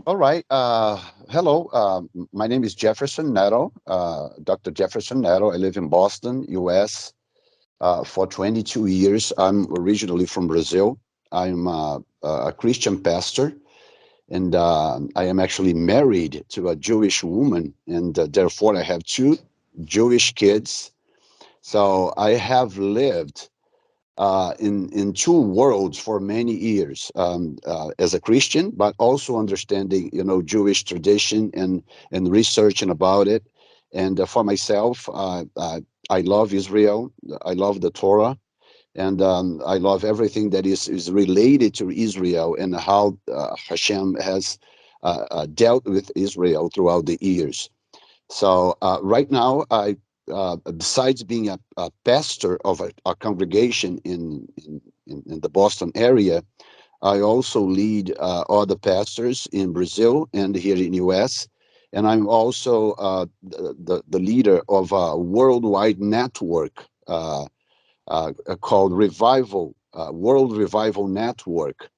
All right. Hello. My name is Jefferson Netto, Dr. Jefferson Netto. I live in Boston, U.S. For 22 years. I'm originally from Brazil. I'm a Christian pastor, and I am actually married to a Jewish woman, and therefore I have two Jewish kids. So I have lived in two worlds for many years as a Christian, but also understanding Jewish tradition and researching about it. And for myself, I love Israel. I love the Torah, and I love everything that is related to Israel and how Hashem has dealt with Israel throughout the years. So right now, besides being a pastor of a congregation in the Boston area, I also lead other pastors in Brazil and here in U.S. And I'm also the leader of a worldwide network called Revival, World Revival Network.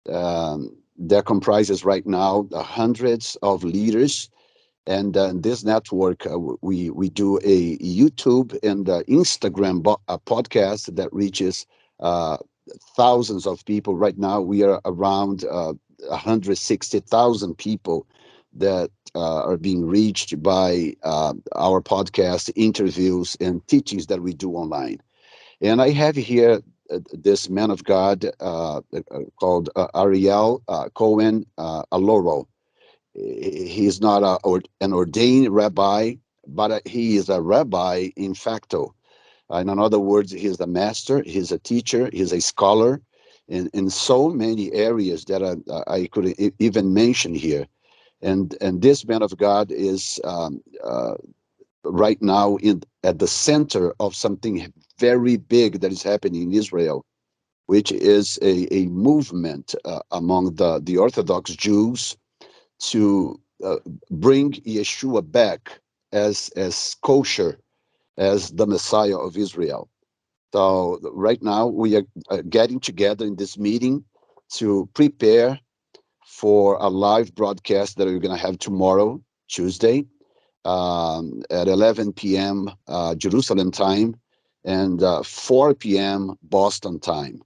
That comprises right now hundreds of leaders, and this network, we do a YouTube and Instagram podcast that reaches uh, thousands of people. Right now, we are around 160,000 people that are being reached by our podcast, interviews, and teachings that we do online. And I have here this man of God called Ariel Cohen Alloro. He is not an ordained rabbi, but he is a rabbi in facto. In other words, he's a master, he's a teacher, he's a scholar in so many areas that I could even mention here. And this man of God is right now at the center of something very big that is happening in Israel, which is a movement among the Orthodox Jews to bring Yeshua back as kosher, as the Messiah of Israel. So right now we are getting together in this meeting to prepare for a live broadcast that we're going to have tomorrow, Tuesday, at 11 p.m. Jerusalem time and 4 p.m. Boston time.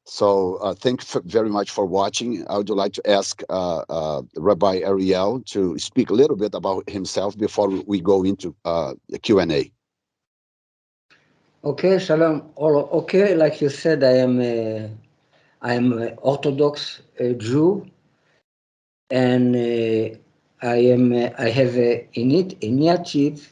So thank you very much for watching. I would like to ask Rabbi Ariel to speak a little bit about himself before we go into the Q&A. Okay, shalom. Okay, like you said, I am an Orthodox Jew, and I have a initiative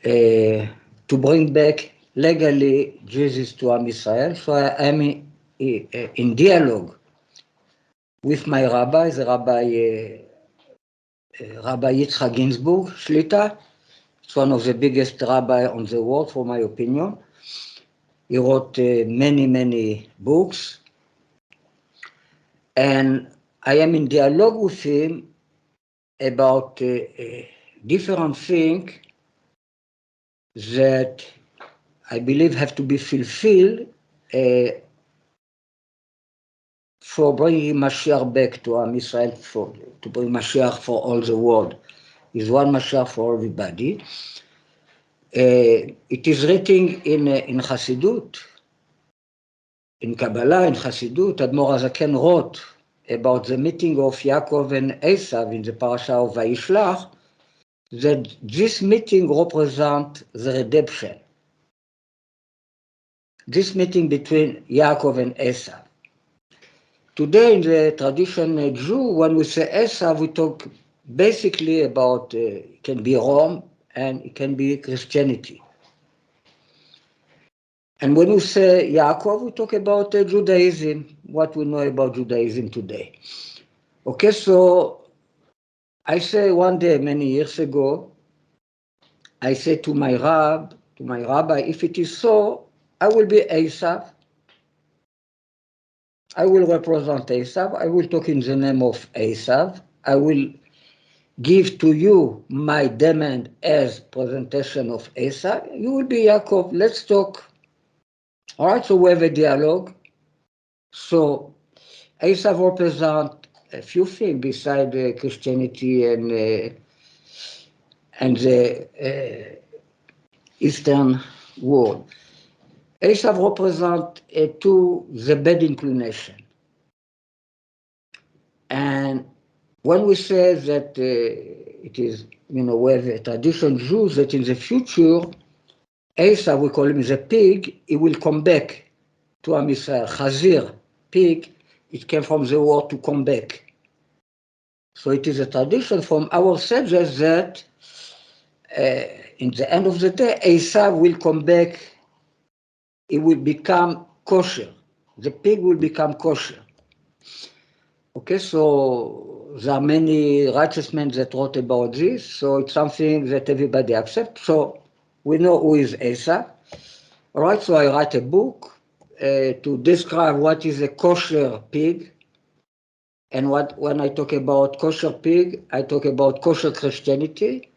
to bring back legally Jesus to Am Israel. So I am in dialogue with my rabbi, the Rabbi Yitzchak Ginsburg Shlita. It's one of the biggest rabbis on the world, for my opinion. He wrote many books. And I am in dialogue with him about different things that I believe have to be fulfilled for bringing Mashiach back to Am Israel, to bring Mashiach for all the world. Is one Mashiach for everybody. It is written in Chassidut, in Kabbalah, in Chassidut. Admor HaZaken wrote about the meeting of Yaakov and Esau in the parasha of Vayishlach, that this meeting represents the redemption. This meeting between Yaakov and Esau. Today in the tradition Jew, when we say Esau, we talk basically about, it can be Rome and it can be Christianity. And when we say Yaakov, we talk about Judaism, what we know about Judaism today. Okay, so I say one day, many years ago, I said to my rabbi, if it is so, I will be Esau. I will represent Esau. I will talk in the name of Esau. I will give to you my demand as presentation of Esau. You will be Yaakov. Let's talk. All right, so we have a dialogue. So Esau represents a few things besides Christianity and the Eastern world. Esau represents to the bad inclination. And when we say that it is, we have a tradition Jews that in the future, Esau, we call him the pig, he will come back to Am Yisrael. Chazir, pig, it came from the word to come back. So it is a tradition from our sages that in the end of the day, Esau will come back, he will become kosher. The pig will become kosher. Okay, so there are many righteous men that wrote about this, so it's something that everybody accepts. So we know who is Esau. All right, so I write a book to describe what is a kosher pig. And when I talk about kosher pig, I talk about kosher Christianity,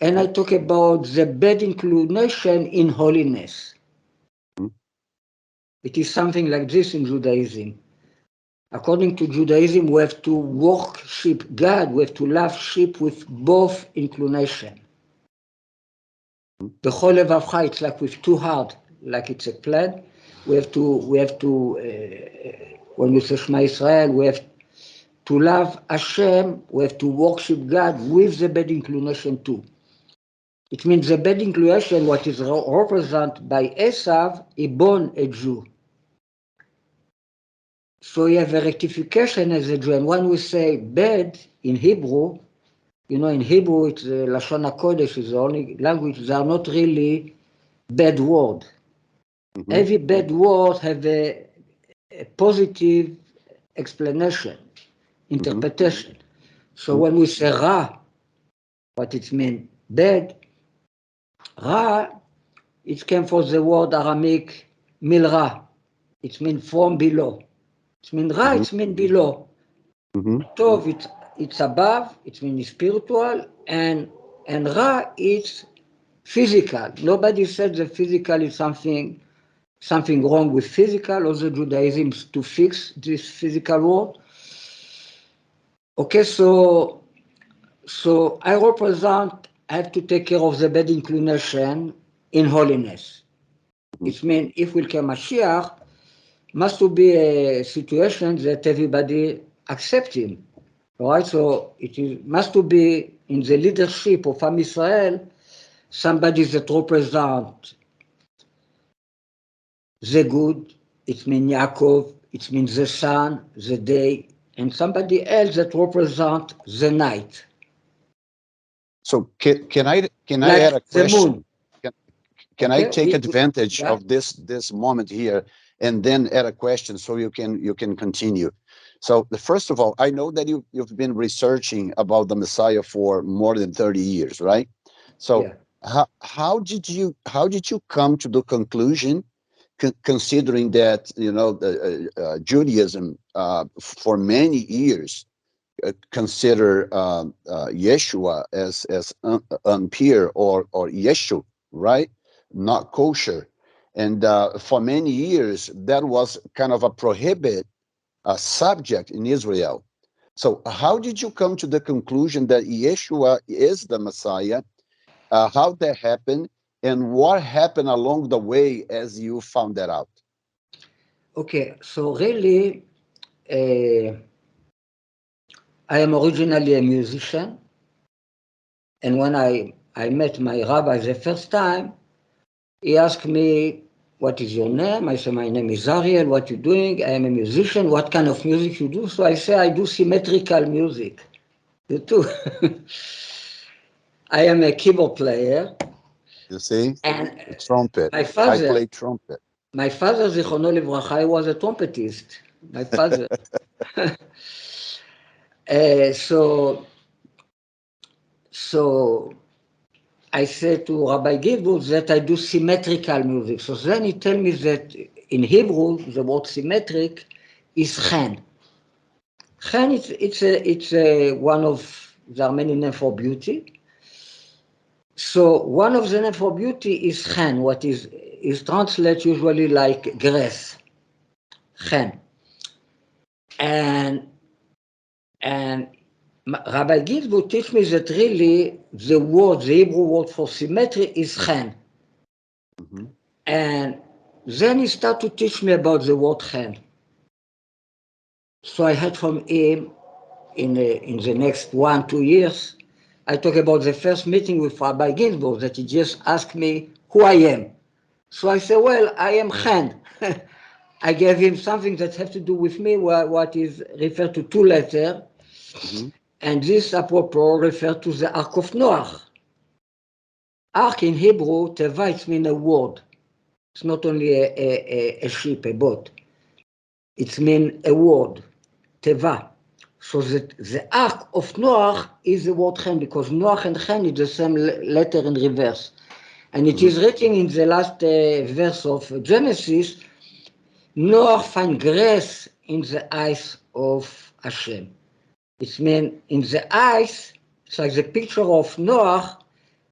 and I talk about the bad inclination in holiness. It is something like this in Judaism. According to Judaism, we have to worship God, we have to love sheep with both inclination. The whole levavcha, it's like with two hearts, like it's a plan. We have to, when we say Shema Israel, we have to love Hashem, we have to worship God with the bad inclination too. It means the bad inclination, what is represented by Esau, is born a Jew. So you have a rectification as a Jew. And when we say bad in Hebrew, in Hebrew, it's Lashon HaKodesh is the only language. They are not really bad words. Mm-hmm. Every bad word have a positive explanation, interpretation. Mm-hmm. So when we say Ra, what it means bad, Ra, it came from the word Aramaic milra. It means from below. It means Ra, it means below. Tov, it's above, it means spiritual, and Ra, it's physical. Nobody said the physical is something wrong with physical, also Judaism to fix this physical world. Okay, so I have to take care of the bad inclination in holiness. It means if we come Mashiach, must to be a situation that everybody accepts him. All right, so must to be in the leadership of Am Yisrael, somebody that represents the good, it means Yaakov, it means the sun, the day, and somebody else that represents the night. So can I like add a question? Can I take advantage of this moment here and then add a question so you can continue? So first of all, I know that you've been researching about the Messiah for more than 30 years, right? So how did you come to the conclusion, considering that Judaism for many years consider Yeshua as impure or Yeshu, right? Not kosher. And for many years, that was kind of a prohibited subject in Israel. So how did you come to the conclusion that Yeshua is the Messiah? How that happened? And what happened along the way as you found that out? Okay, so really, I am originally a musician. And when I met my rabbi the first time, he asked me, what is your name? I said, my name is Ariel. What you doing? I am a musician. What kind of music you do? So I say, I do symmetrical music. The two. I am a keyboard player. You see? And trumpet. My father, I play trumpet. My father, Zichrono Livracha, was a trumpetist. My father. So I said to Rabbi Gilbert that I do symmetrical music. So then he told me that in Hebrew, the word symmetric is chen. Chen, it's one of, there are many names for beauty. So one of the names for beauty is chen, what is translated usually like grace. Chen. And Rabbi Ginsburg teach me that really the Hebrew word for symmetry is chen. Mm-hmm. And then he started to teach me about the word chen. So I heard from him in the next 1-2 years. I talk about the first meeting with Rabbi Ginsburg that he just asked me who I am. So I said, well, I am chen. I gave him something that has to do with me, what is referred to 2 letters. Mm-hmm. And this, apropos, refers to the Ark of Noah. Ark in Hebrew, teva, it means a word. It's not only a ship, a boat. It means a word, teva. So the Ark of Noah is the word chen, because Noah and chen is the same letter in reverse. And it is written in the last verse of Genesis, Noah find grace in the eyes of Hashem. It means in the eyes, it's like the picture of Noah,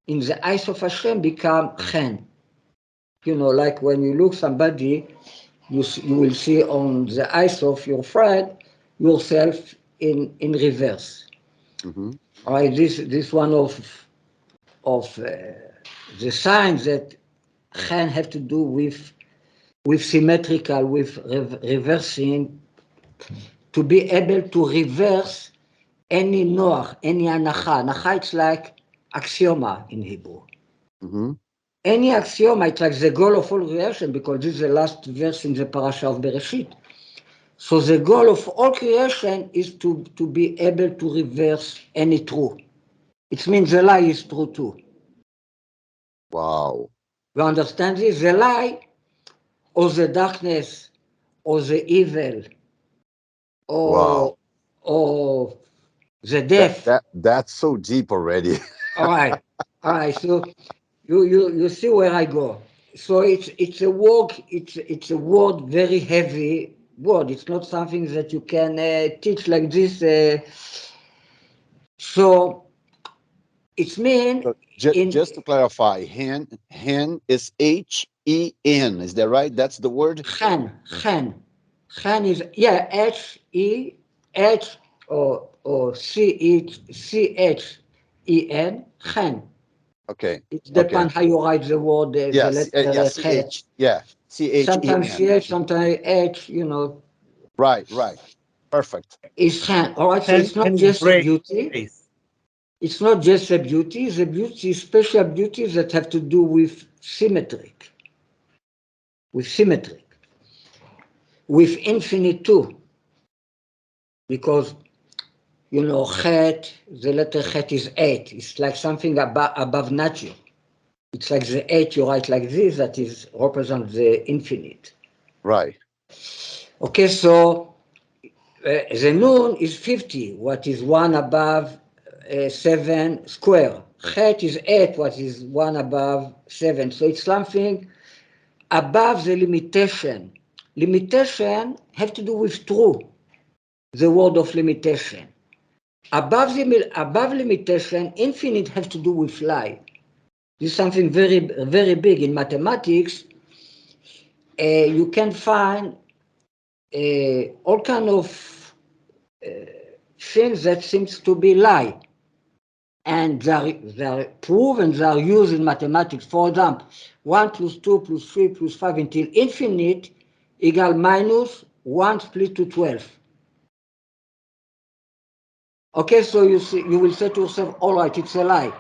in the eyes of Hashem become chen. You know, like when you look somebody, you will see on the eyes of your friend yourself in reverse. Mm-hmm. All right, this one of the signs that chen have to do with symmetrical, with reversing, to be able to reverse any noach, any anacha. Anacha, it's like axioma in Hebrew. Mm-hmm. Any axioma, it's like the goal of all creation, because this is the last verse in the parasha of Bereshit. So the goal of all creation is to be able to reverse any truth. It means the lie is true too. Wow. You understand this? The lie, or the darkness, or the evil, Wow. or the That death. that's so deep already. All right, all right. So you see where I go. So it's a word. It's a word, very heavy word. It's not something that you can teach like this. So it's mean So in just to clarify, hen is Hen. Is that right? That's the word? chen is, yeah, H or Chen. Chen. Okay. It Okay. depends how you write the word, the Yes. Yeah. letter chet. CH. Yeah. Sometimes CHEN. CH, sometimes H, you know, Right. Right. Perfect. is chen. All right, so it's not And is just a grace. beauty. It's not just a beauty. The beauty is special beauties that have to do with symmetric, with infinite too. Because, you know, chet, the letter chet is 8. It's like something above nature. It's like the 8 you write like this, that is represents the infinite. Right. Okay, so the noon is 50, what is 1 above 7 square. Het is 8, what is 1 above 7. So it's something above the limitation. Limitation have to do with true, the word of limitation. Above limitation, infinite have to do with lie. This is something very, very big in mathematics. You can find all kind of things that seems to be lie, and they're proven, they're used in mathematics. For example, 1 plus 2 plus 3 plus 5 until infinite equal minus 1 split to 12. Okay, so you will say to yourself, all right, it's a lie.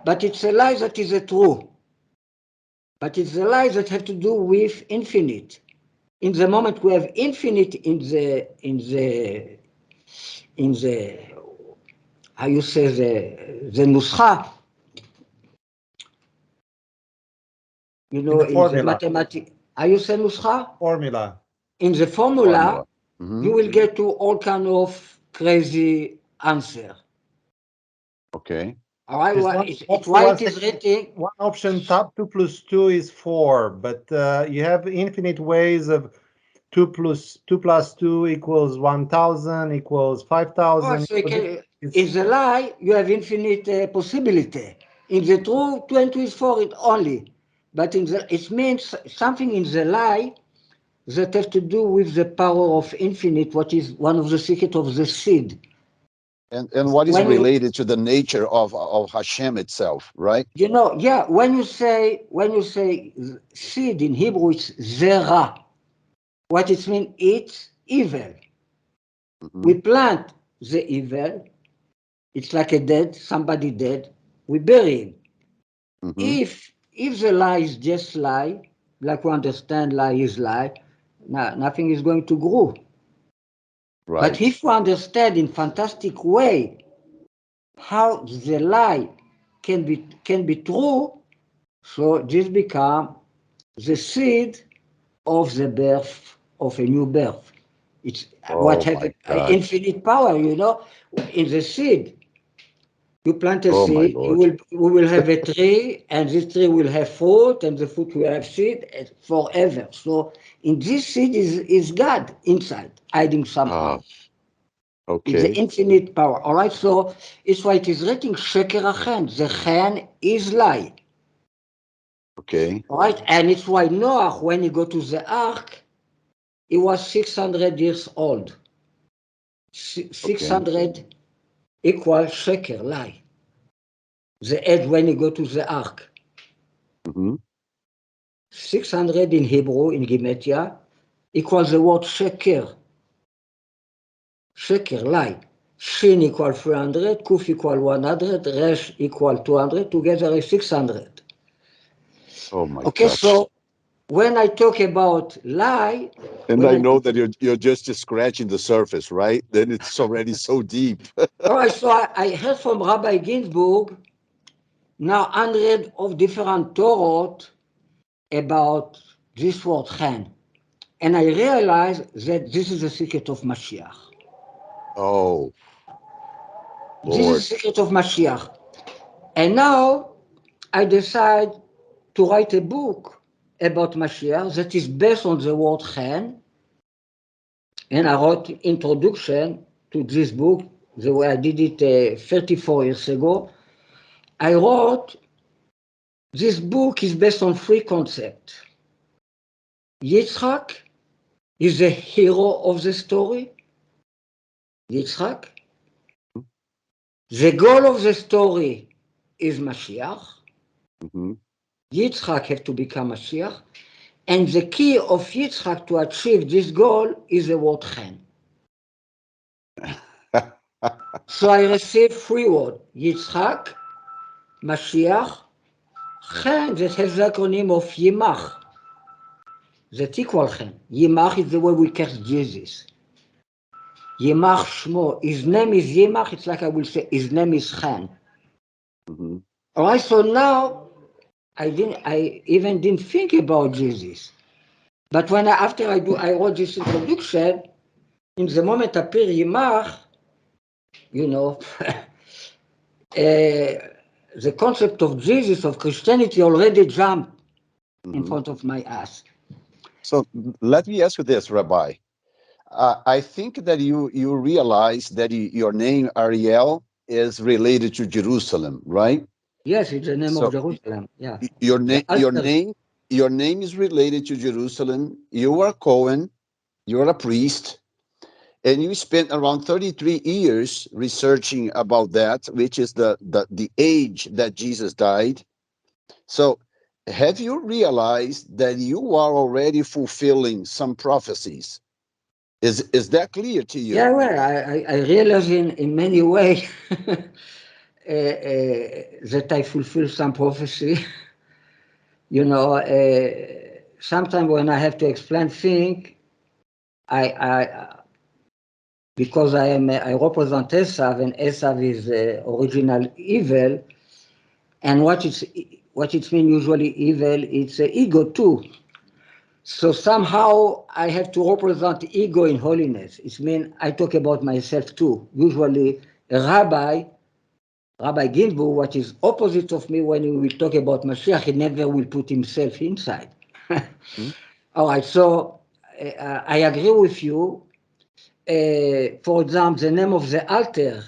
But it's a lie that is a true. But it's a lie that have to do with infinite. In the moment we have infinite in the how you say the nuscha, you In know, the in the formula. mathematics, how you say nuscha? Formula. In the formula, Formula. Mm-hmm. you will get to all kind of crazy answer. Okay. All right, There's well, one, it's why one it is second. written. One option, top 2 plus 2 is 4, but you have infinite ways of 2 plus 2 equals 1,000 equals Oh, 5,000. so in the lie, you have infinite possibility. In the true, 20 is 4 it only. But it means something in the lie that have to do with the power of infinite, what is one of the secrets of the seed. And what is When related to the nature of Hashem itself, right? yeah, when you say seed in Hebrew, it's zera. What it means, it's evil. Mm-hmm. We plant the evil. It's like somebody dead. We bury him. Mm-hmm. If the lie is just lie, like we understand lie is lie, nothing is going to grow. Right. But if we understand in fantastic way how the lie can be true, so this become the seed of the birth of a new birth. It's what Oh has my God. infinite power, in the seed. You plant a Oh my seed, Lord. we will have a tree, and this tree will have fruit, and the fruit will have seed forever. So in this seed is God inside, hiding somehow. It's the Okay. infinite power. All right, so it's why it is written sheker achen. The chen is lie. Okay. All right, and it's why Noah, when he go to the ark, he was 600 years old. Okay. 600 equals sheker, lie. The age when he go to the ark. Mm-hmm. 600 in Hebrew, in Gematria, equals the word sheker. Sheker, lie. Shin equal 300, Kuf equal 100, Resh equal 200, together is 600. Oh my Okay, gosh. so when I talk about lie, And I know that you're just scratching the surface, right? Then it's already so deep. all right, so I heard from Rabbi Ginsburg now hundreds of different Torah about this word chen. And I realized that this is the secret of Mashiach. Oh, This is Lord. the secret of Mashiach. And now I decide to write a book about Mashiach that is based on the word chen. And I wrote introduction to this book the way I did it 34 years ago. I wrote, this book is based on three concepts. Yitzhak is the hero of the story. Yitzhak. The goal of the story is Mashiach. Mm-hmm. Yitzhak have to become Mashiach. And the key of Yitzhak to achieve this goal is the word chen. So I received three words, Yitzhak, Mashiach, chen, that has the acronym of Yimach. That equal chen. Yimach is the way we curse Jesus. Yimach Shmo, his name is Yimach, it's like I will say, his name is chen. Mm-hmm. All right, so now I even didn't think about Jesus. But after I wrote this introduction, in the moment appear Yimach, the concept of Jesus, of Christianity already jumped in front of my eyes. So let me ask you this, Rabbi. I think that you realize that your name Ariel is related to Jerusalem, right? Yes, it's the name of So Jerusalem. Yeah. your The name altar. your name is related to Jerusalem. You are Cohen. You're a priest, and you spent around 33 years researching about that, which is the age that Jesus died. So, have you realized that you are already fulfilling some prophecies? Is that clear to you? Yeah, well, I realize in many ways that I fulfill some prophecy. Sometimes when I have to explain things, I because I represent Esau, and Esau is original evil, and what it means usually evil, it's ego too. So somehow I have to represent ego in holiness. It means I talk about myself too. Usually a Rabbi Ginsburg, what is opposite of me when he will talk about Mashiach, he never will put himself inside. Hmm? All right, so I agree with you. For example, the name of the altar,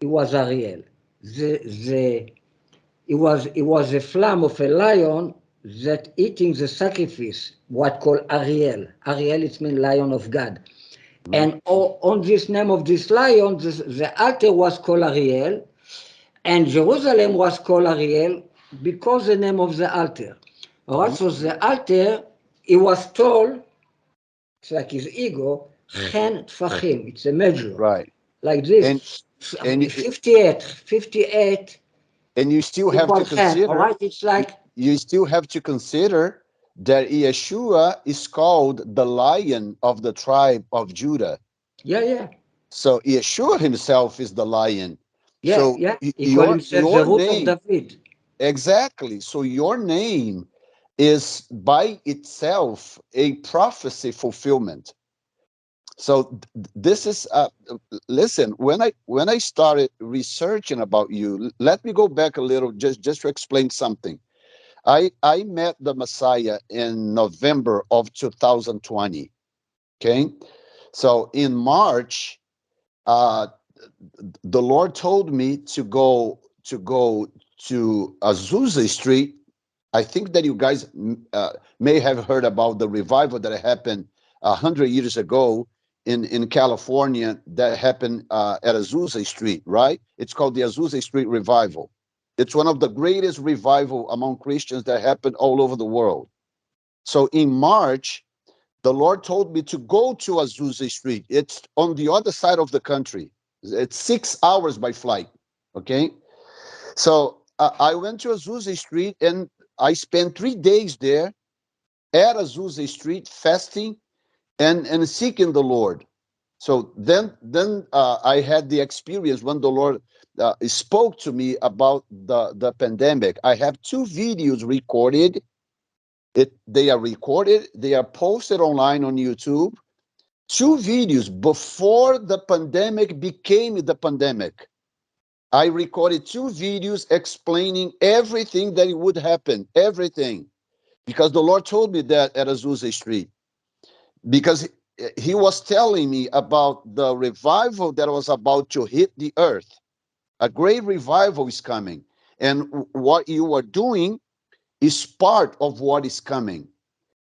it was Ariel. It was a flame of a lion that eating the sacrifice, what called Ariel. Ariel, it means lion of God. And on this name of this lion, the altar was called Ariel, and Jerusalem was called Ariel because the name of the altar. All right, so the altar, it was told, it's like his ego, Chen Tfachim, it's a measure, Right. like And this. and 58 and you still have to equals 10, all consider right? It's like, you still have to consider that Yeshua is called the Lion of the tribe of Judah. yeah. So Yeshua himself is the lion. So Yeah. He called your himself the root of name, David. exactly. So your name is by itself a prophecy fulfillment. So this is listen, when I started researching about you, let me go back a little just to explain something. I met the Messiah in November of 2020. Okay. So in March, uh, the Lord told me to Azusa Street. I think that you guys may have heard about the revival that happened 100 years ago in California. That happened at Azusa Street, right? It's called the Azusa Street Revival. It's one of the greatest revival among Christians that happened all over the world. So in March, the Lord told me to go to Azusa Street. It's on the other side of the country. It's 6 hours by flight. Okay. So I went to Azusa Street and I spent 3 days there at Azusa Street fasting and seeking the Lord. So then I had the experience when the Lord spoke to me about the pandemic. I have 2 videos recorded. They are recorded. They are posted online on YouTube. 2 videos before the pandemic became the pandemic. I recorded 2 videos explaining everything that would happen, everything, because the Lord told me that at Azusa Street, because he was telling me about the revival that was about to hit the earth. A great revival is coming, and what you are doing is part of what is coming.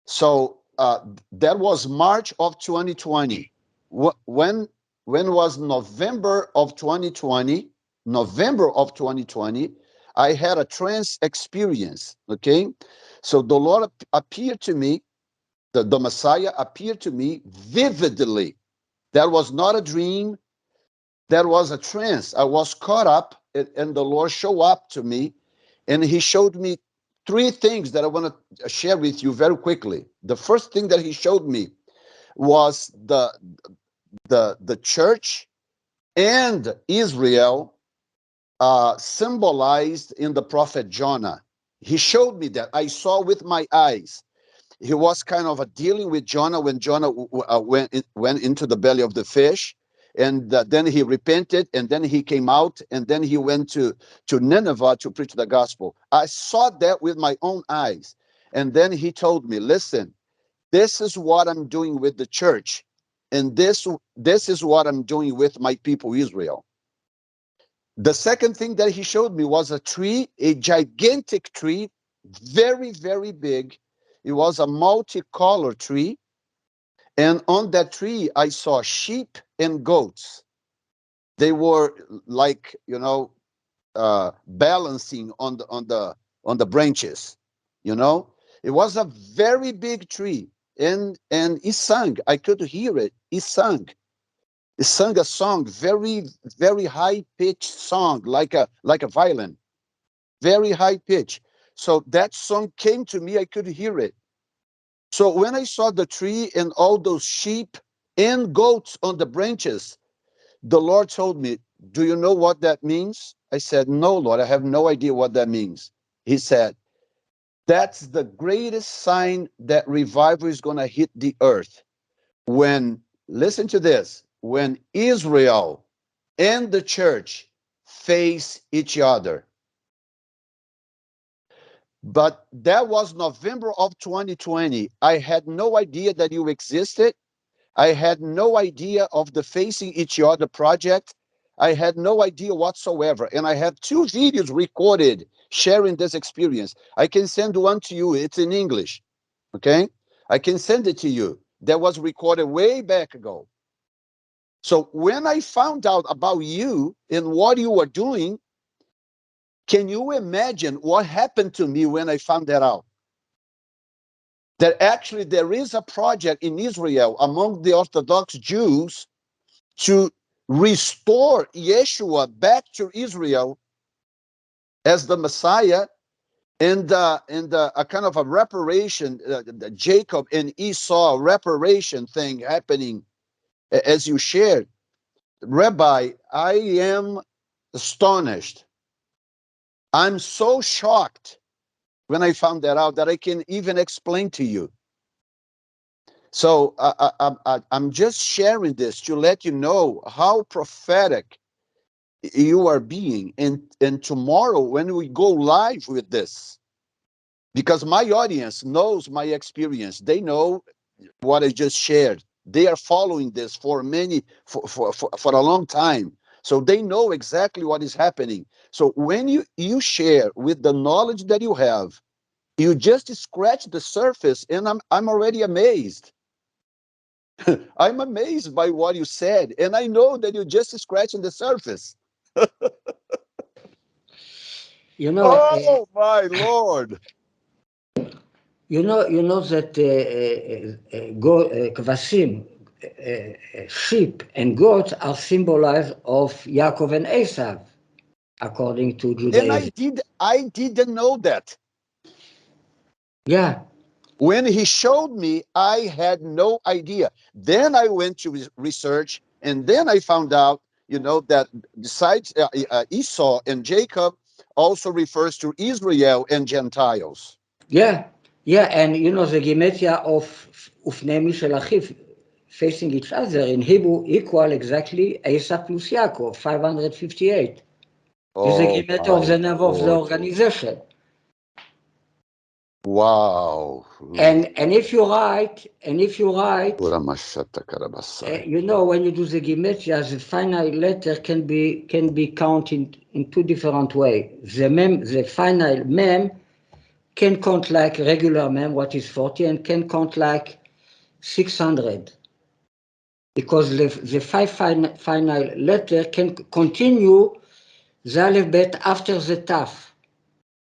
So that was March of 2020. When was November of 2020? November of 2020, I had a trance experience. Okay, so the Lord appeared to me. The Messiah appeared to me vividly. That was not a dream. That was a trance. I was caught up, and the Lord showed up to me, and He showed me 3 things that I want to share with you very quickly. The first thing that He showed me was the church and Israel symbolized in the prophet Jonah. He showed me that. I saw with my eyes. He was kind of dealing with Jonah when Jonah went into the belly of the fish, and then he repented, and then he came out, and then he went to Nineveh to preach the gospel. I saw that with my own eyes, and then he told me, "Listen, this is what I'm doing with the church, and this is what I'm doing with my people Israel." The second thing that he showed me was a tree, a gigantic tree, very, very big. It was a multicolored tree. And on that tree, I saw sheep and goats. They were like, balancing on the branches. You know, it was a very big tree, and it sang. I could hear it. It sang. It sang a song, very, very high pitched song, like a violin, very high pitch. So that song came to me. I could hear it. So when I saw the tree and all those sheep and goats on the branches, the Lord told me, "Do you know what that means?" I said, "No, Lord, I have no idea what that means." He said, "That's the greatest sign that revival is going to hit the earth. When, listen to this, when Israel and the church face each other." But that was November of 2020. I had no idea that you existed. I had no idea of the Facing Each Other project. I had no idea whatsoever. And I have 2 videos recorded sharing this experience. I can send one to you. It's in English. Okay? I can send it to you. That was recorded way back ago. So when I found out about you and what you were doing, can you imagine what happened to me when I found that out? That actually there is a project in Israel among the Orthodox Jews to restore Yeshua back to Israel as the Messiah, and a kind of a reparation, Jacob and Esau reparation thing happening, as you shared. Rabbi, I am astonished. I'm so shocked when I found that out that I can even explain to you. So I'm just sharing this to let you know how prophetic you are being. And tomorrow when we go live with this, because my audience knows my experience, they know what I just shared. They are following this for a long time. So they know exactly what is happening. So when you share with the knowledge that you have, you just scratch the surface, and I'm already amazed. I'm amazed by what you said, and I know that you're just scratching the surface. You know, Oh my Lord. you know that kvasim, sheep and goats are symbolized of Yaakov and Esau, according to And Judaism. I didn't know that. Yeah, When he showed me, I had no idea. Then I went to research, and then I found out, that besides Esau and Jacob also refers to Israel and Gentiles. yeah, yeah, and you know the gematria of ufnei mishel achiv facing each other in Hebrew equal exactly Esau plus Yaakov, 558. This is the Oh gematria of my the name of the Lord. organization. Wow. And if you write, you know, when you do the gematria, the final letter can be counted in 2 different ways. The final mem can count like regular mem, what is 40, and can count like 600. Because the 5 final letter can continue the alphabet after the taf.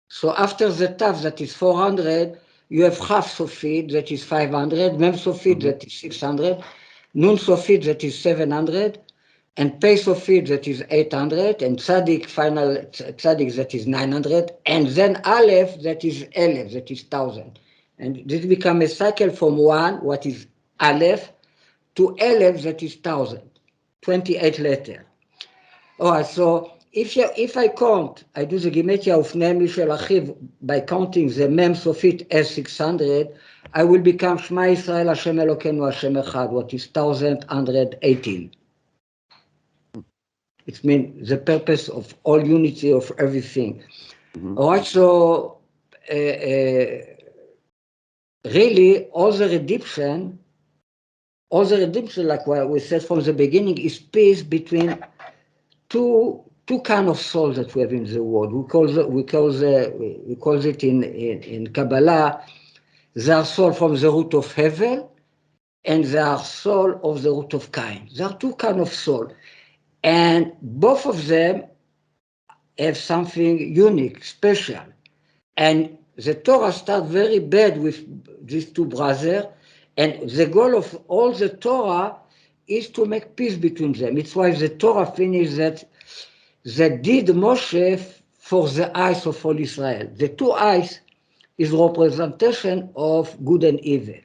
So after the taf, that is 400, you have half sofit, that is 500, mem sofit, that is 600, nun sofit, that is 700, and pei sofit, that is 800, and tzaddik, final tzaddik, that is 900, and then aleph, that is elef, that is 1000. And this becomes a cycle from 1, what is aleph, to elef, that is 1000, 28 letters. All right, so if I count, I do the gematria of Neh Mishel Achiv by counting the mem sofit as 600, I will become Shema Yisrael Hashem Elokeinu Hashem Echad, what is 1118. It means the purpose of all unity of everything. Mhm. All right, so really all the redemption, like what we said from the beginning, is peace between two kind of souls that we have in the world. We call it in Kabbalah, they are soul from the root of Hevel, and they are soul of the root of Cain. There are 2 kind of soul, and both of them have something unique, special. And the Torah starts very bad with these 2 brothers, and the goal of all the Torah is to make peace between them. It's why the Torah finishes that did Moshe for the eyes of all Israel. The 2 eyes is representation of good and evil.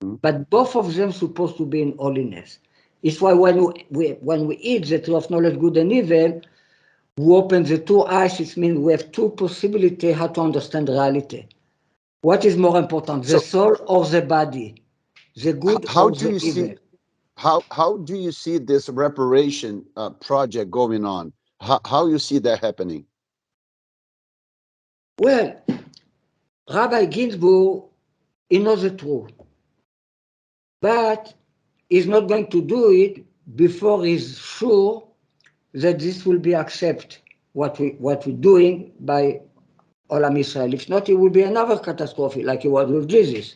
Mhm. But both of them supposed to be in holiness. It's why when we eat the tree of knowledge, good and evil, we open the 2 eyes. It means we have 2 possibilities how to understand reality. What is more important, the So soul or the body? The good how or do the you see evil? how do you see this reparation project going on? How you see that happening? Well, Rabbi Ginsburg, he knows the truth. But he's not going to do it before he's sure that this will be accepted, what we're doing by Olam Israel. If not, it will be another catastrophe like it was with Jesus.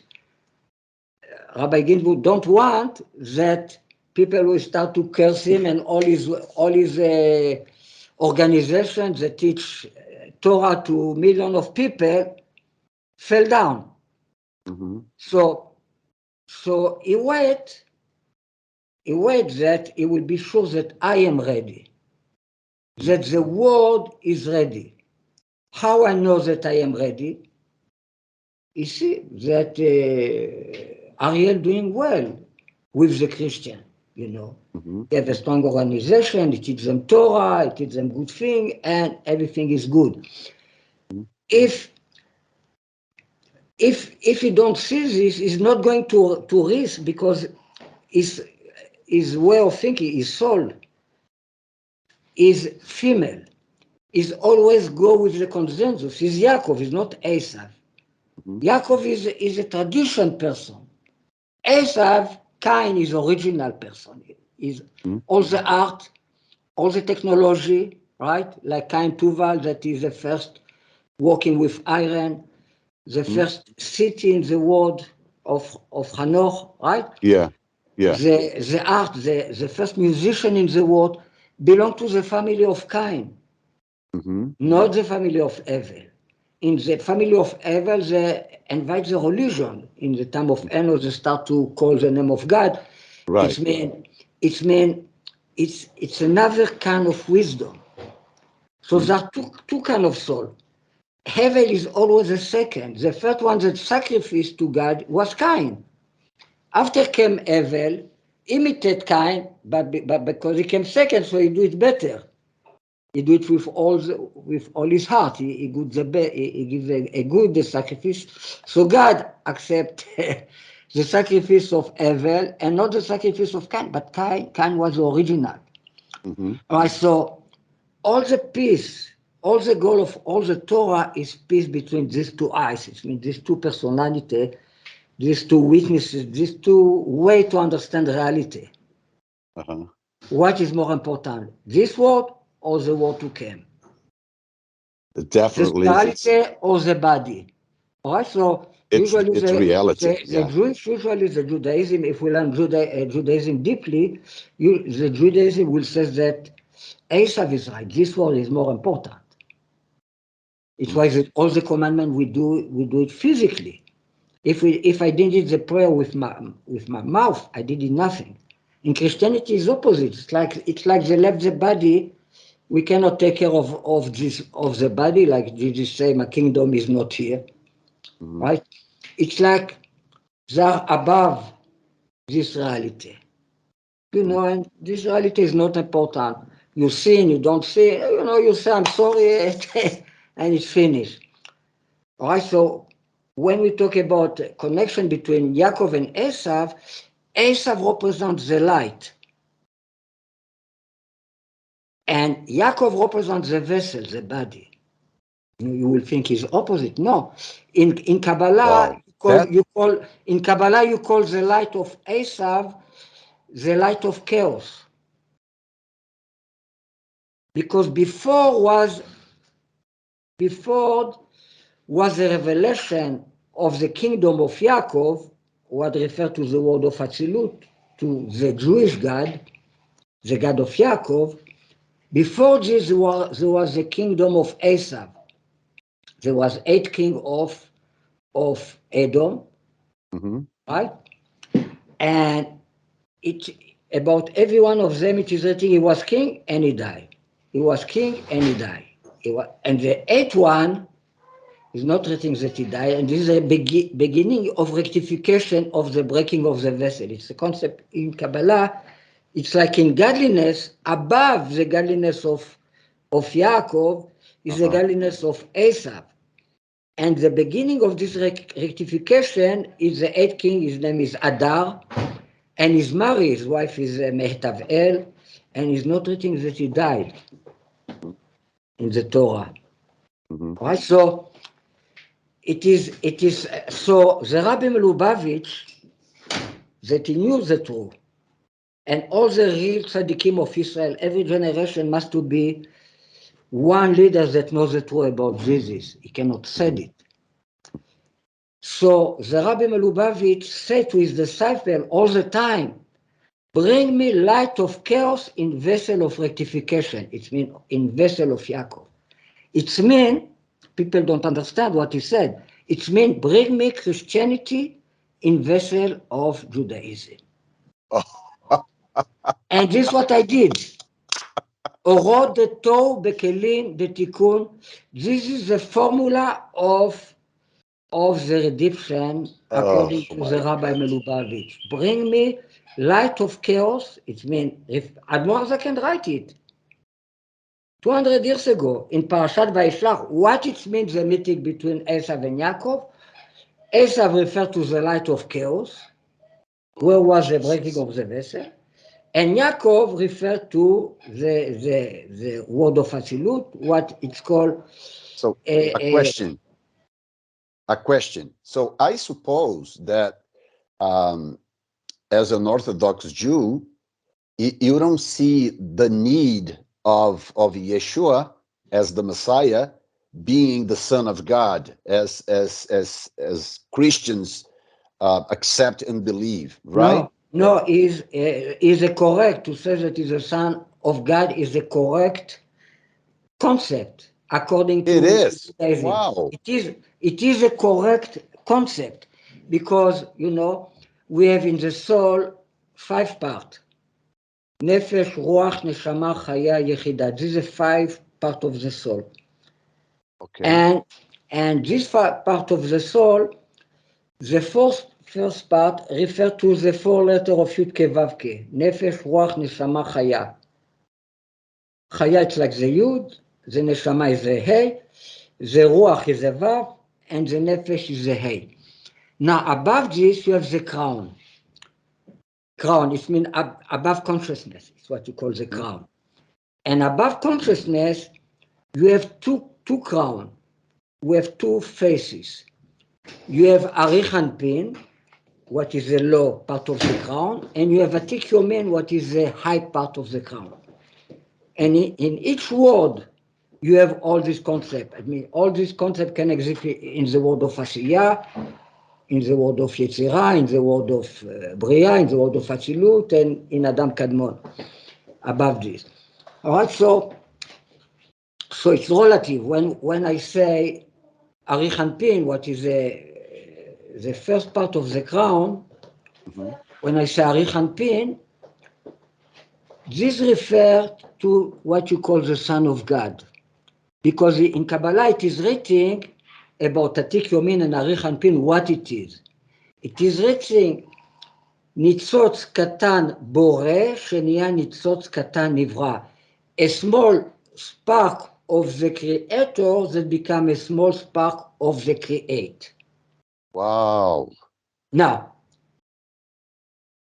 Rabbi Ginsburg don't want that people will start to curse him and all his organizations that teach Torah to millions of people fell down. Mm-hmm. So he wait that he will be sure that I am ready, that the world is ready. How I know that I am ready? You see that Ariel doing well with the Christian, you know. Mm-hmm. They have a strong organization, it teaches them Torah, it teaches them good thing, and everything is good. Mm-hmm. If he don't see this, he's not going to risk, because his way of thinking, his soul, is female. Is always go with the consensus. Is Yaakov, is not Esau. Mm-hmm. Yaakov is a tradition person. Esau, Cain is original person. Is all the art, all the technology, right? Like Cain Tuval, that is the first working with iron, the first city in the world of Hanoch, right? Yeah. Yeah. The art, the first musician in the world belong to the family of Cain, Mm-hmm. not the family of Abel. In the family of Abel, they invite the religion. In the time of Enoch, they start to call the name of God. Right. It's another kind of wisdom. So there are two kind of soul. Abel is always the second. The first one that sacrificed to God was Cain. After came Abel, imitate Cain, but because he came second, so he do it better. He do it with all his heart. He gives a good sacrifice. So God accept the sacrifice of Abel and not the sacrifice of Cain. But Cain was the original. Mm-hmm. All right. So all the peace, all the goal of all the Torah is peace between these two eyes. It means these two personalities, these two witnesses, these two ways to understand reality. Uh-huh. What is more important, this world or the world to come? The Definitely, spirituality or the body. All right, so usually it's reality. the Yeah. Jewish, usually the Judaism, if we learn Judaism deeply, the Judaism will say that Esau is right, this world is more important. It's why all the commandments we do it physically. If I did the prayer with my mouth, I did it nothing. In Christianity, it's opposite. It's like they left the body. We cannot take care of the body, like Jesus say, my kingdom is not here, right? It's like they're above this reality, and this reality is not important. You sin, you don't sin, you say I'm sorry, and it's finished. All right, so when we talk about connection between Yaakov and Esau, Esau represents the light, and Yaakov represents the vessel, the body. You will think it's opposite. No, in Kabbalah, Wow. in Kabbalah you call the light of Esau the light of chaos, because before was the revelation of the kingdom of Yaakov, what referred to the word of Atzilut, to the Jewish God, the God of Yaakov. Before this, there was the kingdom of Esau. There was 8 king of Edom, Mm-hmm. right? And about every one of them, it is written he was king and he died. He was king and he died. And the 8th one is not written that he died, and this is a beginning of rectification of the breaking of the vessel. It's a concept in Kabbalah. It's like in godliness, above the godliness of Yaakov is the godliness of Esau. And the beginning of this rectification is the 8th king. His name is Adar, and he's married. His wife is Mehtav'el, and it's not written that he died in the Torah. Mm-hmm. Right? So it is so the Rabbi Lubavitch, that he knew the truth, And all the real tzaddikim of Israel, every generation must to be one leader that knows the truth about Jesus. He cannot say it. So the Rabbi Melubavitch said to his disciple all the time, bring me light of chaos in vessel of rectification. It means in vessel of Yaakov. It means, people don't understand what he said. It means bring me Christianity in vessel of Judaism. And this is what I did. Orod the Tov Bekelim the Tikkun. This is the formula of the redemption according to the Rabbi Melubavitch. Bring me light of chaos. It means, if Admor can write it 200 years ago in Parashat Vayishlach, what it means the meeting between Esau and Yaakov. Esau referred to the light of chaos, where was the breaking of the vessel, and Yaakov referred to the word of Atzilut, what it's called. So a question. So I suppose that as an Orthodox Jew, you don't see the need of Yeshua as the Messiah being the Son of God, as Christians accept and believe, right? No, is a correct to say that is the Son of God is a correct concept according to It is. Judaism. Wow. It is a correct concept because we have in the soul 5 parts. Nefesh, Ruach, Neshama, Chaya, Yechida. This is 5 part of the soul. Okay. And this part of the soul, the first part refers to the 4 letters of Yud Ke Vav Ke. Nefesh, Ruach, Neshama, Chaya. Chaya, it's like the Yud, the Neshama is the Hey, the Ruach is the Vav, and the Nefesh is the Hey. Now, above this, you have the crown. Crown, it means above consciousness. It's what you call the crown. And above consciousness, you have two crowns. We have 2 faces. You have Arich Anpin, what is the low part of the crown, and you have Atik Yomin, what is the high part of the crown. And in each word, you have all these concepts. I mean, all these concepts can exist in the word of Asiyah, in the word of Yetzirah, in the word of Bria, in the word of Atzilut, and in Adam Kadmon, above this. All right, so it's relative. When I say Arich Anpin, what is the first part of the crown, when I say Arich Anpin, this refers to what you call the Son of God. Because in Kabbalah it is written about Atik Yomin and Arich Anpin, what it is. It is written, Nitzotz Katan Boreh, Shenia Nitzotz Katan Nivra. A small spark of the Creator that become a small spark of the Create. Wow. Now,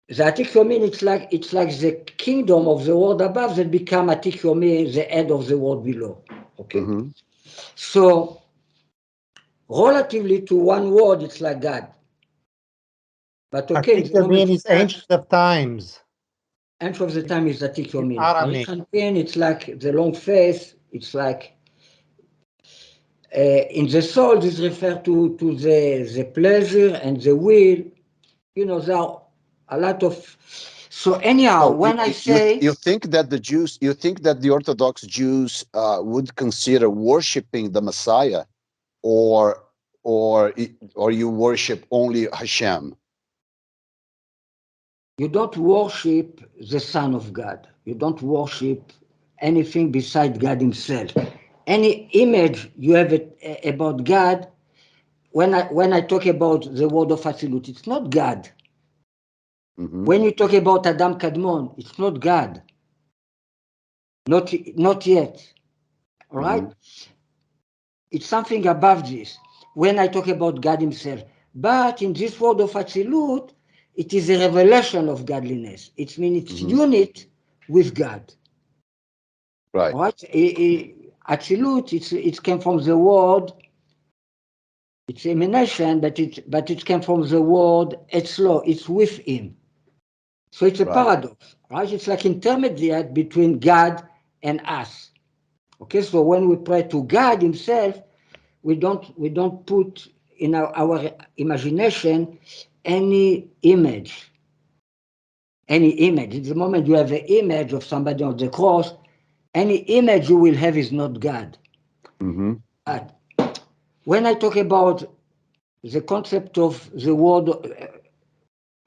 the Atik Yomin, it's like the kingdom of the world above that become Atik Yomin, the head of the world below. Okay. So, relatively to one word, it's like God. But okay, Atik Yomin is ancient of times. Ancient of the time is Atik Yomin. Aramaic. Arich Anpin, it's like the long face. It's like in the soul, this refers to the pleasure and the will. There are a lot of. So anyhow, when I say you think that the Orthodox Jews would consider worshiping the Messiah, or you worship only Hashem? You don't worship the Son of God. You don't worship anything beside God Himself. Any image you have about God, when I talk about the word of Atzilut, it's not God. When you talk about Adam Kadmon, it's not God. Not yet. All right? It's something above this. When I talk about God Himself. But in this word of Atzilut, it is a revelation of godliness. It means it's unit with God. Right. All right? Atzilut, it came from the word, it's emanation, but it came from the word Etzlo, it's with Him. So it's a Right. paradox, right? It's like intermediate between God and us. Okay, so when we pray to God Himself, we don't put in our imagination any image. Any image. At the moment you have an image of somebody on the cross, any image you will have is not God. Mm-hmm. But when I talk about the concept of the word,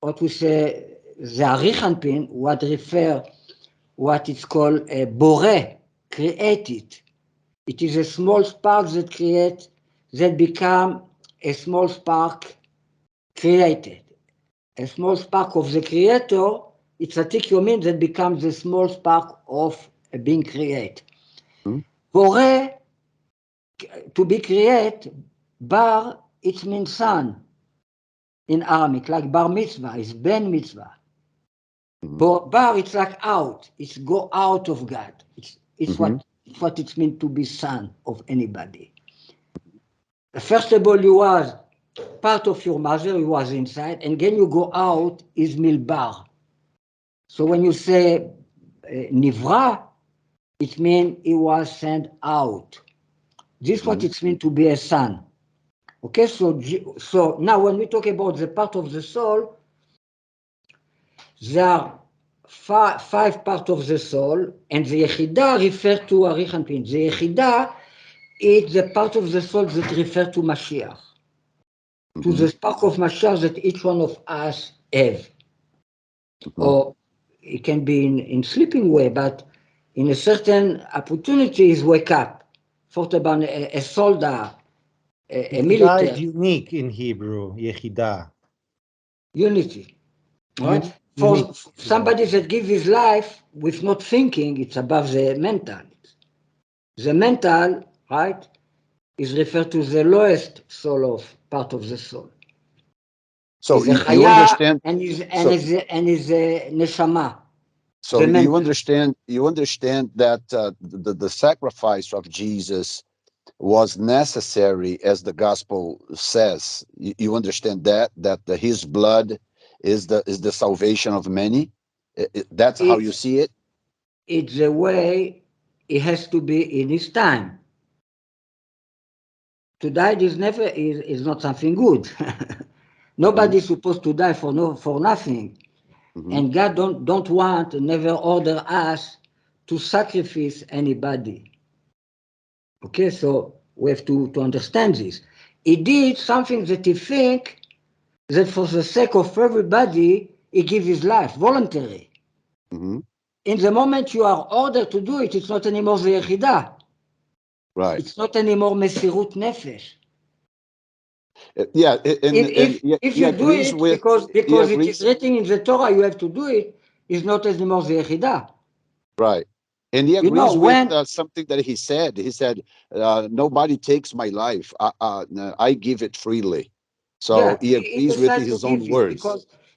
what we say, the Arichanpin, what it's called a Boré, created. It is a small spark that become a small spark created. A small spark of the creator, it's a tikyomin that becomes a small spark of being created. Mm-hmm. Boré, to be created, bar, it means son in Aramaic, like bar mitzvah, is ben mitzvah. Mm-hmm. Bar, it's like out, it's go out of God. It's Mm-hmm. what it means to be son of anybody. First of all, you was part of your mother, you was inside, and then you go out is milbar. So when you say nivra, it means he was sent out. This is what it means to be a son. Okay, so now when we talk about the part of the soul, there are five parts of the soul, and the Yechida refer to Arichanpin. The Yechida is the part of the soul that refer to Mashiach, to the spark of Mashiach that each one of us have. Or it can be in sleeping way, but in a certain opportunities wake up. Thought about a soldier, a Yechida military. is unique in Hebrew, Yechida. Unity. Right? For somebody that gives his life with not thinking, it's above the mental. The mental, right, is referred to the lowest soul of part of the soul. So Is a you understand. and is a neshama. So you understand that the sacrifice of Jesus was necessary, as the gospel says. You understand that his blood is the salvation of many. That's how you see it. It's the way it has to be in his time. To die is not something good. Nobody's supposed to die for nothing. And God don't want, never order us to sacrifice anybody. Okay, so we have to understand this. He did something that he think that for the sake of everybody, he give his life, voluntary. In the moment you are ordered to do it, it's not anymore the Yechida. Right. It's not anymore Mesirut Nefesh. Yeah, If you do it because it is written in the Torah, you have to do it, it's not anymore the Yechida. Right. And he agrees with something that he said. He said, nobody takes my life. I give it freely. So he agrees with his own words.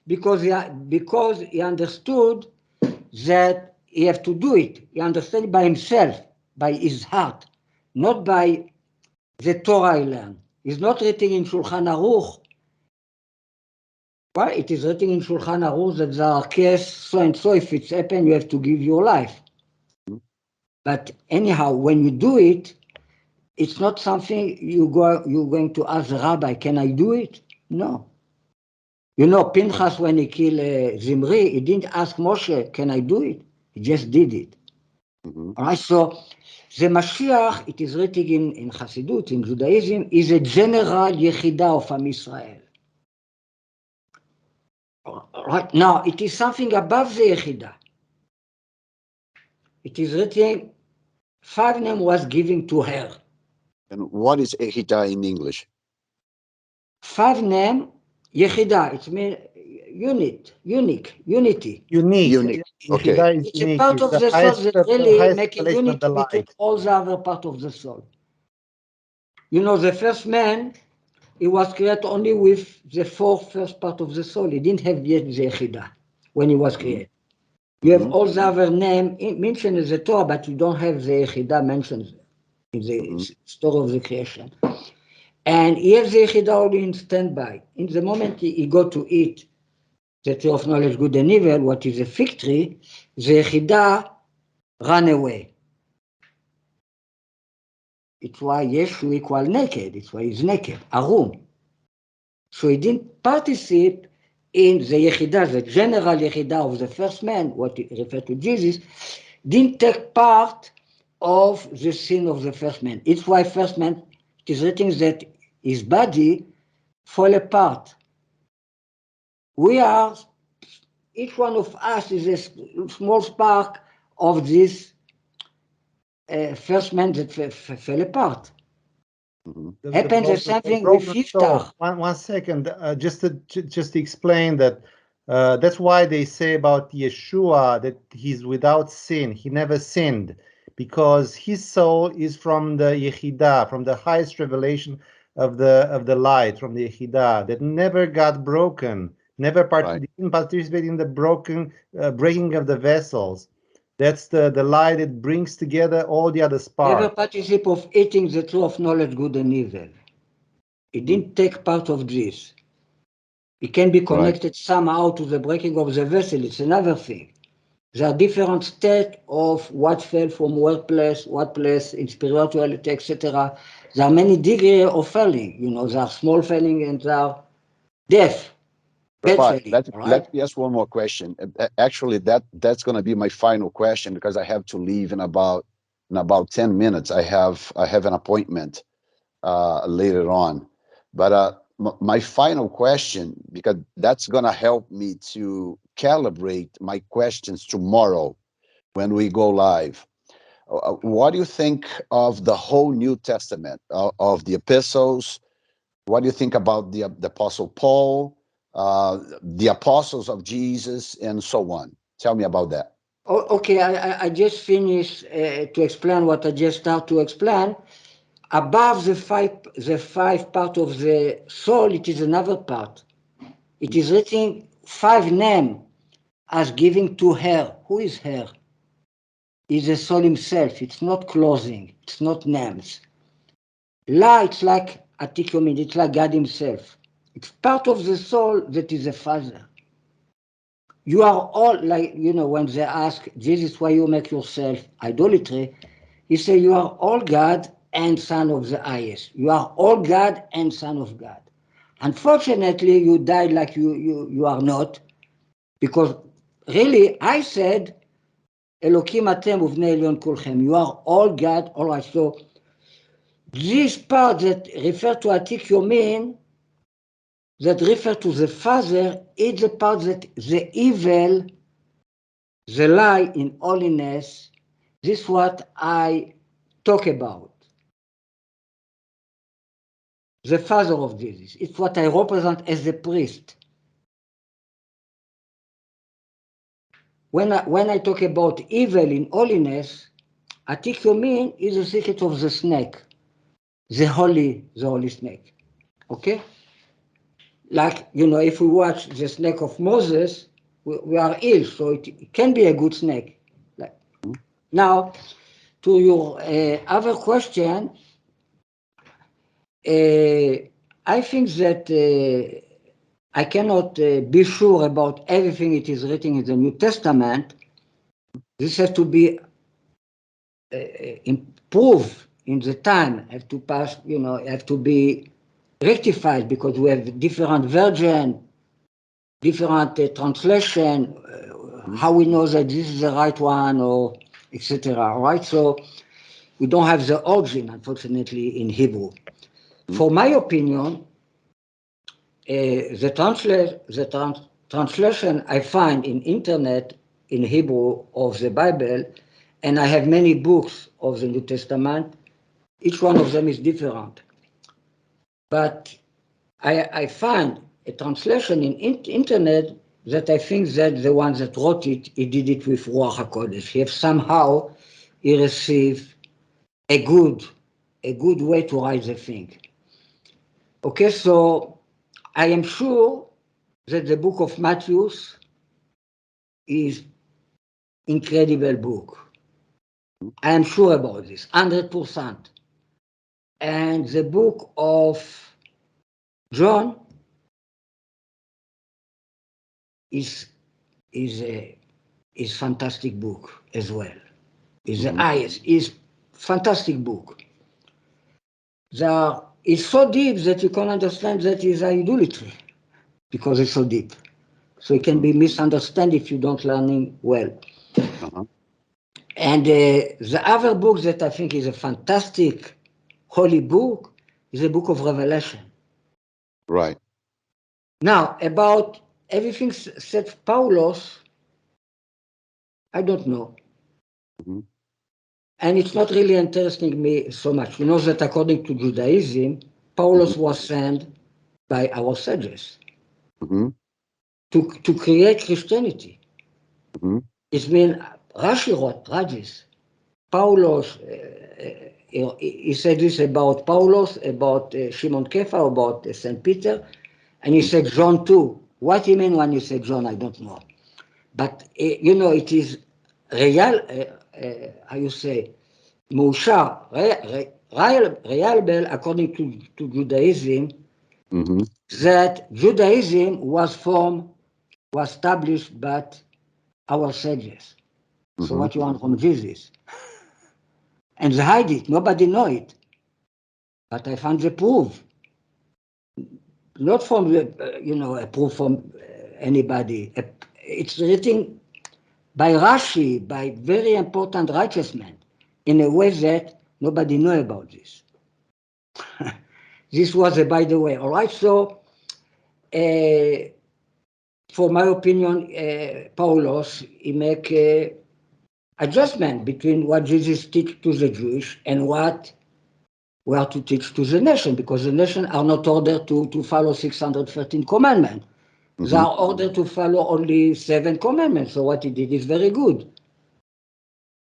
Because he understood that he have to do it. He understood by himself, by his heart, not by the Torah he learned. It's not written in Shulchan Aruch. Well, it is written in Shulchan Aruch that there are cases so and so. If it's happened, you have to give your life. But anyhow, when you do it, it's not something you're going to ask the rabbi, can I do it? No. You know, Pinchas, when he killed Zimri, he didn't ask Moshe, can I do it? He just did it. All right, so the Mashiach, it is written in Hasidut, in Judaism, is a general Yechida of Am Israel. Right now, it is something above the Yechida. It is written, 5 names was given to her. And what is Yechida in English? 5 names, Yechida, it means unity. Unique. Okay. It's a part of the soul that really makes a unity between all the other parts of the soul. You know, the first man, he was created only with the 4 first part of the soul. He didn't have yet the Yechida when he was created. You have all the other names mentioned in the Torah, but you don't have the Yechida mentioned in the story of the creation. And he has the Yechida only in standby. In the moment he go to eat the tree of knowledge, good and evil, what is a fig tree, the Yechidah ran away. It's why Yeshua equal naked. It's why he's naked, arum. So he didn't participate in the Yechidah, the general Yechidah of the first man, what referred to Jesus, didn't take part of the sin of the first man. It's why first man, it is written that his body fall apart. We are, each one of us is a small spark of this first man that fell apart. Happens the same thing with Yiftach. One second, just to explain that. That's why they say about Yeshua that he's without sin. He never sinned because his soul is from the Yechidah, from the highest revelation of the light, from the Yechidah that never got broken, didn't participate in the breaking of the vessels. That's the light that brings together all the other sparks. Never participate of eating the tree of knowledge, good and evil. It didn't take part of this. It can be connected somehow to the breaking of the vessel. It's another thing. There are different states of what fell from what place in spirituality, etc. There are many degrees of falling. You know, there are small falling and there are death. Let me ask one more question. Actually, that's going to be my final question because I have to leave in about 10 minutes. I have an appointment later on. But my final question, because that's going to help me to calibrate my questions tomorrow when we go live. What do you think of the whole New Testament, of the epistles? What do you think about the Apostle Paul, the apostles of Jesus, and so on? Tell me about that. Okay, I just finished to explain what I just started to explain. Above the five part of the soul, it is another part. It is written 5 names as giving to her. Who is her? Is the soul himself. It's not clothing. It's not names. La, it's like Atikumid. It's like God himself. It's part of the soul that is the Father. You are all like, you know, when they ask Jesus, why you make yourself idolatry? He said, you are all God and Son of the highest. You are all God and Son of God. Unfortunately, you died like you are not, because really, I said, Elokim atem uvnei elyon kulchem. You are all God, all right. So this part that refer to Atik Yomin, that refer to the Father, is the part that the evil, the lie in holiness, this is what I talk about. The Father of Jesus. It's what I represent as the priest. When I talk about evil in holiness, Atik Yomin is the secret of the snake, the holy snake. Okay? Like, you know, if we watch the snake of Moses, we are ill, so it can be a good snake. Like, now, to your other question, I think that I cannot be sure about everything it is written in the New Testament. This has to be improved in the time, have to pass, you know, have to be rectified because we have different version, different translation, how we know that this is the right one, or etc. Right? So we don't have the origin, unfortunately, in Hebrew. For my opinion, the translation I find in internet in Hebrew of the Bible, and I have many books of the New Testament, each one of them is different. But I find a translation in internet that I think that the one that wrote it, he did it with Ruach HaKodesh. He received a good way to write the thing. Okay, so I am sure that the book of Matthew is incredible book. I am sure about this, 100%. And the book of John is fantastic book as well. Is the highest, is fantastic book. It's so deep that you can understand that is idolatry because it's so deep. So it can be misunderstood if you don't learn it well. And the other book that I think is a fantastic holy book is the book of Revelation. Right. Now, about everything said Paulos, I don't know. And it's not really interesting me so much. You know that according to Judaism, Paulos was sent by our sages to create Christianity. It's been Rashi wrote Rajis. Paulos, he said this about Paulos, about Shimon Kefa, about St. Peter, and he said John too. What he mean when he said John, I don't know. But, you know, it is real, how you say, מאושר, reliable according to Judaism, that Judaism was established by our sages. So what you want from Jesus? And they hide it, nobody know it. But I found the proof. Not from the, you know, a proof from anybody. It's written by Rashi, by very important righteous men, in a way that nobody know about this. This was, by the way, all right? So, for my opinion, Paulos, he make adjustment between what Jesus teach to the Jewish and what we are to teach to the nation, because the nation are not ordered to follow 613 commandments. They are ordered to follow only 7 commandments. So what he did is very good.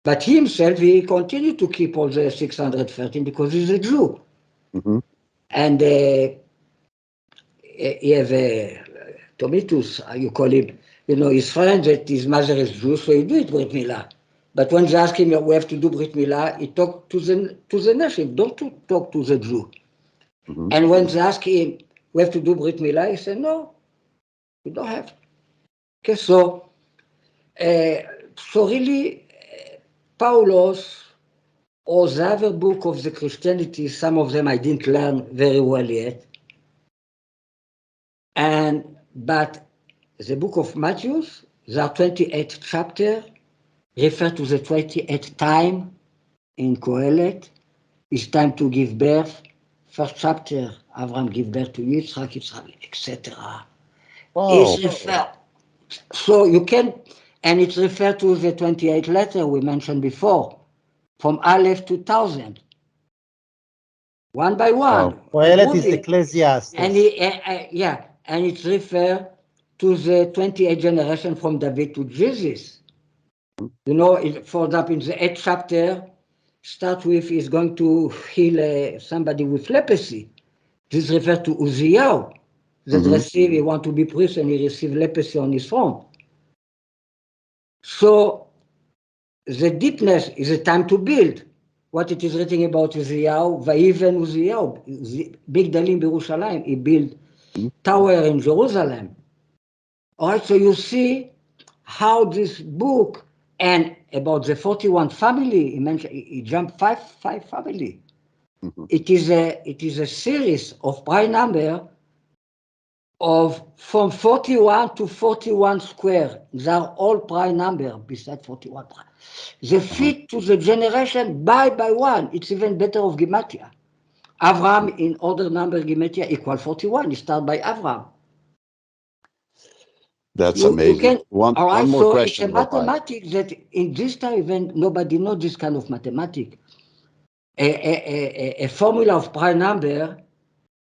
But he himself, he continued to keep all the 613 because he's a Jew. And he have a Tomitus, you call him, you know, his friend that his mother is Jew, so he do it Brit Milah. But when they ask him, we have to do Brit Milah, he talk to the nation, don't talk to the Jew. And when they ask him, we have to do Brit Milah, he said, no, you don't have. Okay, so really, Paulos, or the other book of the Christianity, some of them I didn't learn very well yet. But the book of Matthew, there are 28 chapters, refer to the 28th time in Kohelet. It's time to give birth. First chapter, Abraham give birth to Yitzhak, etc. It's referred. So you can, and it's referred to the 28 letter we mentioned before, from Aleph to 1000. One by one. Kohelet is Ecclesiastes. And and it's referred to the 28 generation from David to Jesus. You know, for example, in the 8th chapter, start with is going to heal somebody with leprosy. This refers to Uzziah, that received, he want to be priest and he received leprosy on his throne. So the deepness is a time to build. What it is written about Uzziah, Vayiven Uzziah, Big Dalim Yerushalayim, he built tower in Jerusalem. All right, so you see how this book, and about the 41 family, he mentioned, he jumped five family. It is a series of prime number of from 41 to 41 square. They are all prime number beside 41. They fit to the generation by one. It's even better of Gematria. Avram in order number Gematria equal 41. You start by Avram. That's amazing. One more question. It's a mathematics that in this time even nobody knows this kind of mathematics. A formula of prime number,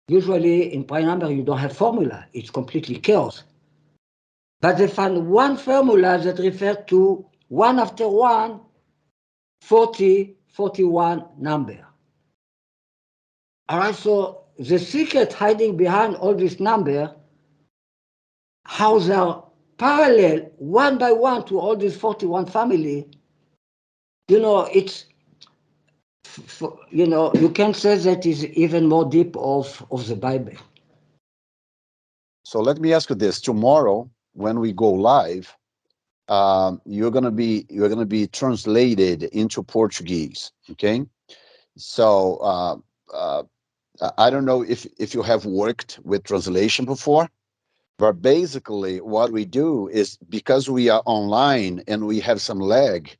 usually in prime number you don't have formula. It's completely chaos. But they found one formula that refers to one after one, 40, 41 number. All right, so the secret hiding behind all this number, how they are parallel one by one to all these 41 family, you know, it's, you know, you can say that is even more deep of the Bible. So let me ask you this. Tomorrow, when we go live, you're gonna be translated into Portuguese. Okay, so I don't know if you have worked with translation before, but basically what we do is, because we are online and we have some lag,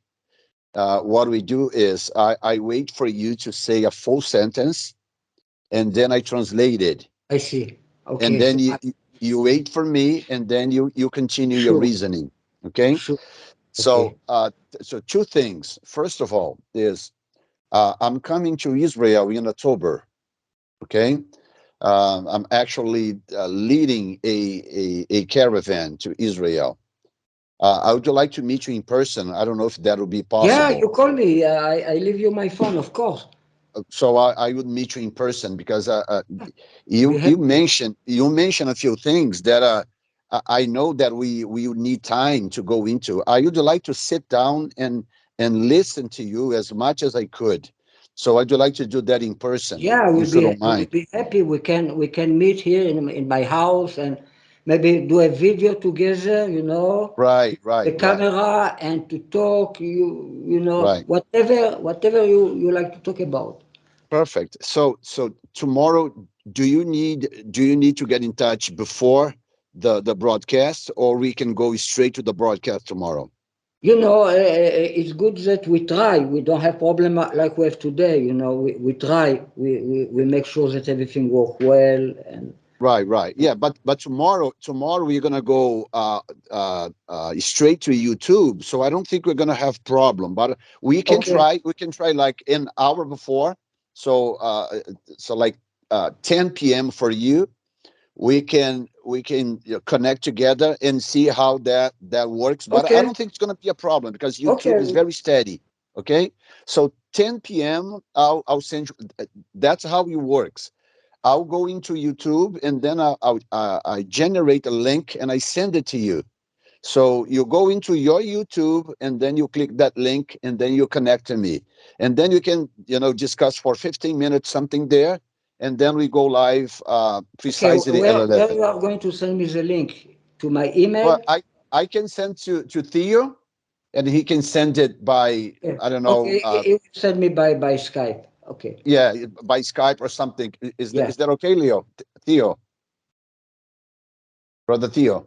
what we do is I wait for you to say a full sentence, and then I translate it, I see. and Okay, then so you wait for me, and then you continue your sure, reasoning. Okay, sure. so Okay. so two things. First of all, is I'm coming to Israel in October. Okay, I'm actually leading a caravan to Israel. I would like to meet you in person. I don't know if that would be Yeah, possible. you call me. I leave you my phone, of course. So I would meet you in person, because Be happy. you mentioned a few things that I know that we would need time to go into. I would like to sit down and listen to you as much as I could. So I'd like to do that in person, Yeah, if you don't we'll mind. be happy. We can meet here in my house and maybe do a video together. Right, The right, right, camera and to talk. right. Whatever you like to talk about. Perfect. So tomorrow, do you need to get in touch before the broadcast, or we can go straight to the broadcast tomorrow? It's good that we try. We don't have problem like we have today. We try. We make sure that everything works well. And Right, right. Yeah, but tomorrow we're gonna go straight to YouTube. So I don't think we're gonna have problem. But okay, we can try like an hour before. So so like 10 p.m. for you. We can connect together and see how that works. But I okay, don't think it's gonna be a problem, because YouTube is okay, very steady. Okay, so 10 p.m. I'll send you. That's how it works. I'll go into YouTube, and then I generate a link and I send it to you. So you go into your YouTube, and then you click that link, and then you connect to me, and then you can discuss for 15 minutes something there, and then we go live okay. precisely at Where 11. you are going to send me the link to my Well, email? I can send to Theo, and he can send it by, Okay, I don't know, okay. You will send me by Skype. Okay. yeah, by Skype or something. Yeah. Is that okay, Leo? Theo, brother Theo,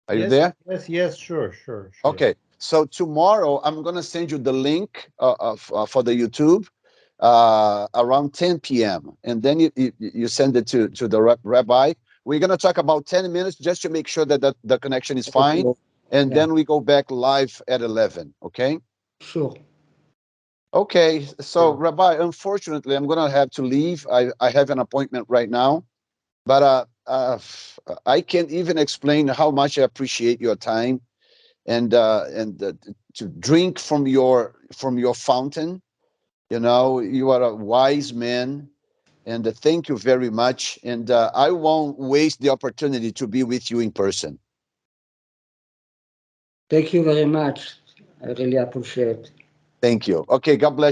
are you Yes, there? yes, yes, sure, sure, sure. Okay, so tomorrow I'm gonna send you the link for the YouTube around 10 p.m. and then you send it to the rabbi. We're gonna talk about 10 minutes just to make sure that the connection is fine, and Yeah. then we go back live at 11. Okay. Sure. Okay. So Sure. Rabbi, unfortunately, I'm gonna have to leave. I have an appointment right now, but I can't even explain how much I appreciate your time and to drink from your fountain. You are a wise man, and thank you very much. And I won't waste the opportunity to be with you in person. Thank you very much. I really appreciate. Thank you. Okay, God bless.